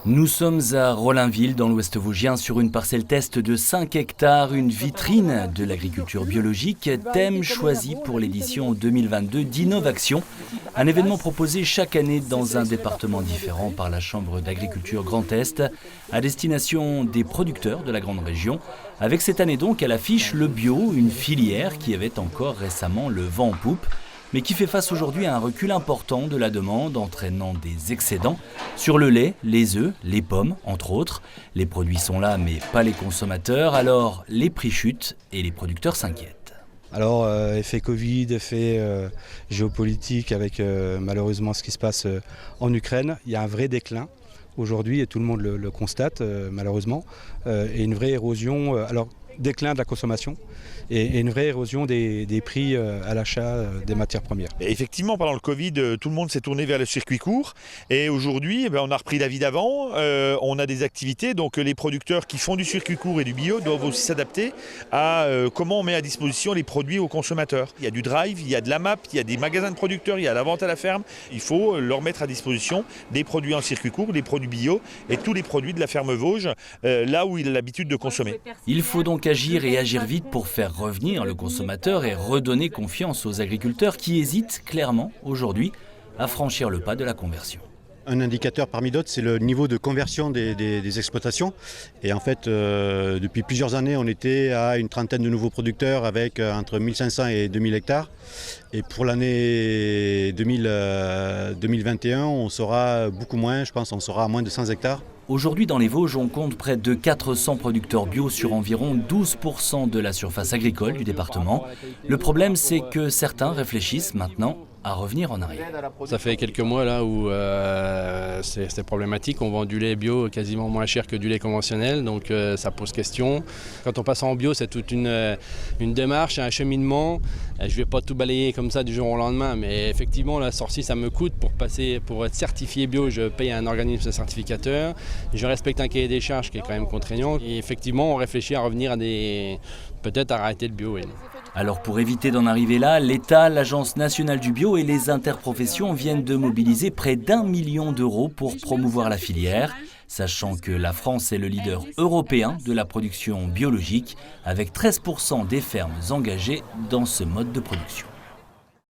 Nous sommes à Rollainville, dans l'Ouest vosgien, sur une parcelle test de 5 hectares, une vitrine de l'agriculture biologique, thème choisi pour l'édition 2022 d'Innovaction, un événement proposé chaque année dans un département différent par la Chambre d'agriculture Grand Est, à destination des producteurs de la grande région, avec cette année donc à l'affiche le bio, une filière qui avait encore récemment le vent en poupe, mais qui fait face aujourd'hui à un recul important de la demande, entraînant des excédents sur le lait, les œufs, les pommes, entre autres. Les produits sont là, mais pas les consommateurs, alors les prix chutent et les producteurs s'inquiètent. Alors, effet Covid, effet géopolitique avec malheureusement ce qui se passe en Ukraine, il y a un vrai déclin aujourd'hui et tout le monde le constate malheureusement, et une vraie érosion, déclin de la consommation et une vraie érosion des prix à l'achat des matières premières. Et effectivement, pendant le Covid, tout le monde s'est tourné vers le circuit court et aujourd'hui, on a repris la vie d'avant, on a des activités, donc les producteurs qui font du circuit court et du bio doivent aussi s'adapter à comment on met à disposition les produits aux consommateurs. Il y a du drive, il y a de la map, il y a des magasins de producteurs, il y a la vente à la ferme. Il faut leur mettre à disposition des produits en circuit court, des produits bio et tous les produits de la ferme Vosges, là où il a l'habitude de consommer. Il faut donc agir et agir vite pour faire revenir le consommateur et redonner confiance aux agriculteurs qui hésitent clairement aujourd'hui à franchir le pas de la conversion. Un indicateur parmi d'autres, c'est le niveau de conversion des exploitations. Et en fait, depuis plusieurs années, on était à une trentaine de nouveaux producteurs avec entre 1500 et 2000 hectares. Et pour l'année 2021, on sera beaucoup moins, je pense, on sera à moins de 100 hectares. Aujourd'hui, dans les Vosges, on compte près de 400 producteurs bio sur environ 12% de la surface agricole du département. Le problème, c'est que certains réfléchissent maintenant à revenir en arrière. Ça fait quelques mois là où c'est problématique. On vend du lait bio quasiment moins cher que du lait conventionnel, donc ça pose question. Quand on passe en bio, c'est toute une démarche, un cheminement. Je ne vais pas tout balayer comme ça du jour au lendemain, mais effectivement, la sortie, ça me coûte pour être certifié bio. Je paye un organisme certificateur. Je respecte un cahier des charges qui est quand même contraignant. Et effectivement, on réfléchit à revenir à peut-être arrêter le bio. Oui. Alors pour éviter d'en arriver là, l'État, l'Agence nationale du bio et les interprofessions viennent de mobiliser près d'1 million d'euros pour promouvoir la filière, sachant que la France est le leader européen de la production biologique, avec 13% des fermes engagées dans ce mode de production.